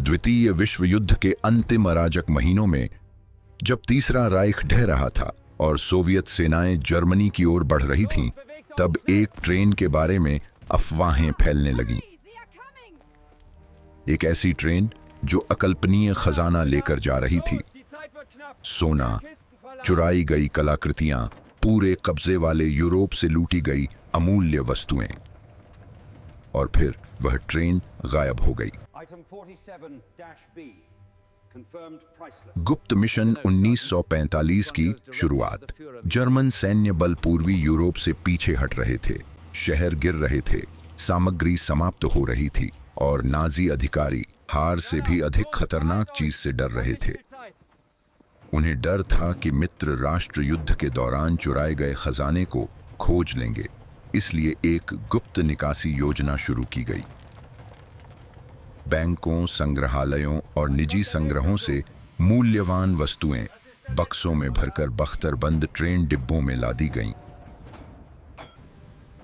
द्वितीय विश्व युद्ध के अंतिम अराजक महीनों में जब तीसरा राइख ढह रहा था और सोवियत सेनाएं जर्मनी की ओर बढ़ रही थीं, तब एक ट्रेन के बारे में अफवाहें फैलने लगीं। एक ऐसी ट्रेन जो अकल्पनीय खजाना लेकर जा रही थी। सोना, चुराई गई कलाकृतियां, पूरे कब्जे वाले यूरोप से लूटी गई अमूल्य वस्तुएं। और फिर वह ट्रेन गायब हो गई। गुप्त मिशन 1945 की शुरुआत। जर्मन सैन्य बल पूर्वी यूरोप से पीछे हट रहे थे, शहर गिर रहे थे, सामग्री समाप्त हो रही थी और नाजी अधिकारी हार से भी अधिक खतरनाक चीज से डर रहे थे। उन्हें डर था कि मित्र राष्ट्र युद्ध के दौरान चुराए गए खजाने को खोज लेंगे, इसलिए एक गुप्त निकासी योजना शुरू की गई। बैंकों, संग्रहालयों और निजी संग्रहों से मूल्यवान वस्तुएं बक्सों में भरकर बख्तरबंद ट्रेन डिब्बों में लादी गईं।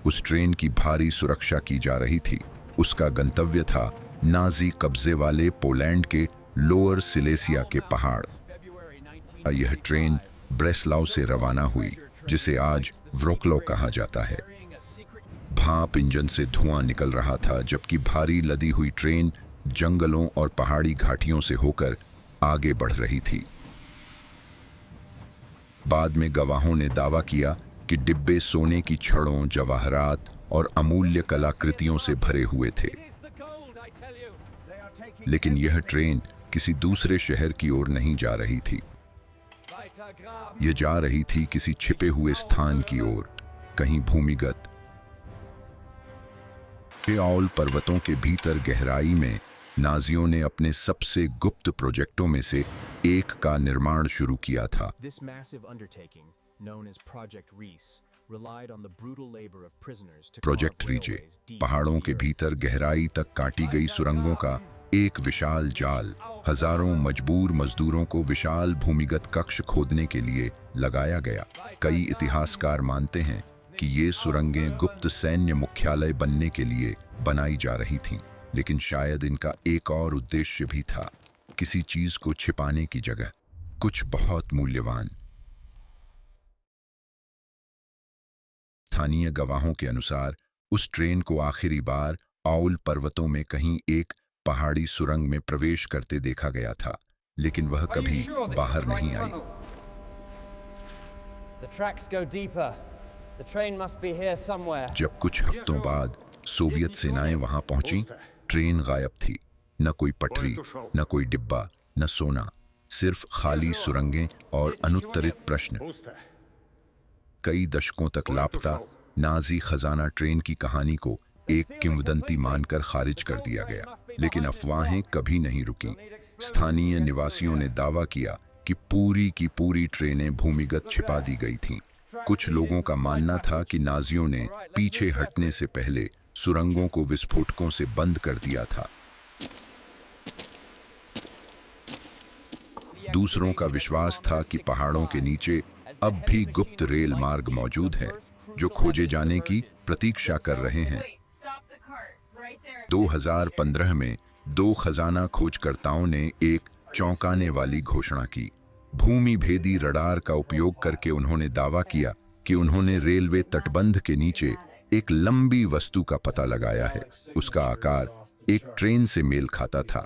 उस ट्रेन की भारी सुरक्षा की जा रही थी। उसका गंतव्य था नाजी कब्जे वाले पोलैंड के लोअर सिलेसिया के पहाड़। यह ट्रेन ब्रेस्लाव से रवाना हुई, जिसे आज व्रोक्लो कहा जाता है। भाप इंजन से धुआं निकल रहा था, जबकि भारी लदी हुई ट्रेन जंगलों और पहाड़ी घाटियों से होकर आगे बढ़ रही थी। बाद में गवाहों ने दावा किया कि डिब्बे सोने की छड़ों, जवाहरात और अमूल्य कलाकृतियों से भरे हुए थे। लेकिन यह ट्रेन किसी दूसरे शहर की ओर नहीं जा रही थी। यह जा रही थी किसी छिपे हुए स्थान की ओर, कहीं भूमिगत। औल पर्वतों के भीतर गहराई में नाजियों ने अपने सबसे गुप्त प्रोजेक्टों में से एक का निर्माण शुरू किया था। प्रोजेक्ट रीजे पहाड़ों के भीतर गहराई तक काटी गई सुरंगों का एक विशाल जाल। हजारों मजबूर मजदूरों को विशाल भूमिगत कक्ष खोदने के लिए लगाया गया। कई इतिहासकार मानते हैं कि ये सुरंगें गुप्त सैन्य मुख्यालय बनने के लिए बनाई जा रही थीं, लेकिन शायद इनका एक और उद्देश्य भी था, किसी चीज को छिपाने की जगह कुछ बहुत मूल्यवान। स्थानीय गवाहों के अनुसार उस ट्रेन को आखिरी बार औल पर्वतों में कहीं एक पहाड़ी सुरंग में प्रवेश करते देखा गया था, लेकिन वह कभी बाहर नहीं आई। जब कुछ हफ्तों बाद सोवियत सेनाएं वहां पहुंची, ट्रेन गायब थी। न कोई पटरी, न कोई डिब्बा, न सोना, सिर्फ खाली सुरंगें और अनुत्तरित प्रश्न। कई दशकों तक लापता नाजी खजाना ट्रेन की कहानी को एक किंवदंती मानकर खारिज कर दिया गया, लेकिन अफवाहें कभी नहीं रुकीं। स्थानीय निवासियों ने दावा किया कि पूरी की पूरी ट्रेनें भूमिगत छिपा दी गई थीं। कुछ लोगों का मानना था कि नाजियों ने पीछे हटने से पहले सुरंगों को विस्फोटकों से बंद कर दिया था। दूसरों का विश्वास था कि पहाड़ों के नीचे अब भी गुप्त रेल मार्ग मौजूद है, जो खोजे जाने की प्रतीक्षा कर रहे हैं। 2015 में 2 खजाना खोजकर्ताओं ने एक चौंकाने वाली घोषणा की। भूमि भेदी रडार का उपयोग करके उन्होंने दावा किया कि उन्होंने रेलवे तटबंध के नीचे एक लंबी वस्तु का पता लगाया है। उसका आकार एक ट्रेन से मेल खाता था।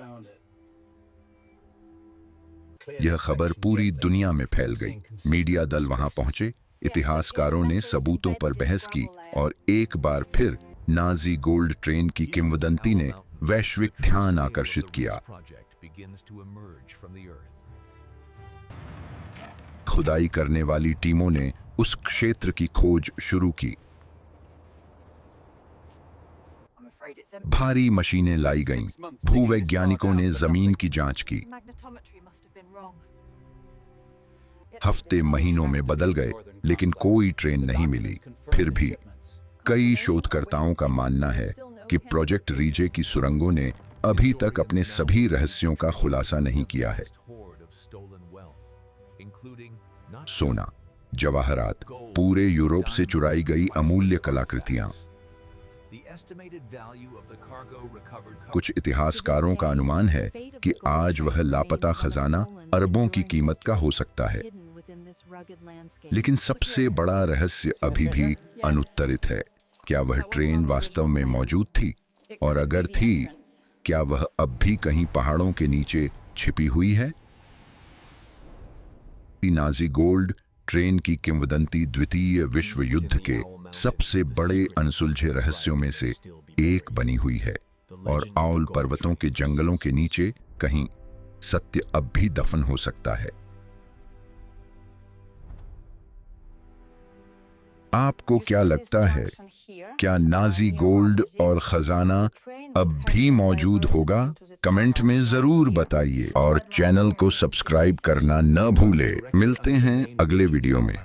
यह खबर पूरी दुनिया में फैल गई। मीडिया दल वहां पहुंचे, इतिहासकारों ने सबूतों पर बहस की और एक बार फिर नाजी गोल्ड ट्रेन की किंवदंती ने वैश्विक ध्यान आकर्षित किया। खुदाई करने वाली टीमों ने उस क्षेत्र की खोज शुरू की। भारी मशीनें लाई गईं। भूवैज्ञानिकों ने जमीन की जांच की। हफ्ते महीनों में बदल गए, लेकिन कोई ट्रेन नहीं मिली। फिर भी कई शोधकर्ताओं का मानना है कि प्रोजेक्ट रीजे की सुरंगों ने अभी तक अपने सभी रहस्यों का खुलासा नहीं किया है। सोना, जवाहरात, पूरे यूरोप से चुराई गई अमूल्य कलाकृतियां। कुछ इतिहासकारों का अनुमान है कि आज वह लापता खजाना अरबों की कीमत का हो सकता है, लेकिन सबसे बड़ा रहस्य अभी भी अनुत्तरित है। क्या वह ट्रेन वास्तव में मौजूद थी? और अगर थी, क्या वह अब भी कहीं पहाड़ों के नीचे छिपी हुई है? नाज़ी गोल्ड ट्रेन की किंवदंती द्वितीय विश्व युद्ध के सबसे बड़े अनसुलझे रहस्यों में से एक बनी हुई है, और आउल पर्वतों के जंगलों के नीचे कहीं सत्य अब भी दफन हो सकता है। आपको क्या लगता है, क्या नाज़ी गोल्ड और खजाना अब भी मौजूद होगा? कमेंट में जरूर बताइए और चैनल को सब्सक्राइब करना न भूलें। मिलते हैं अगले वीडियो में।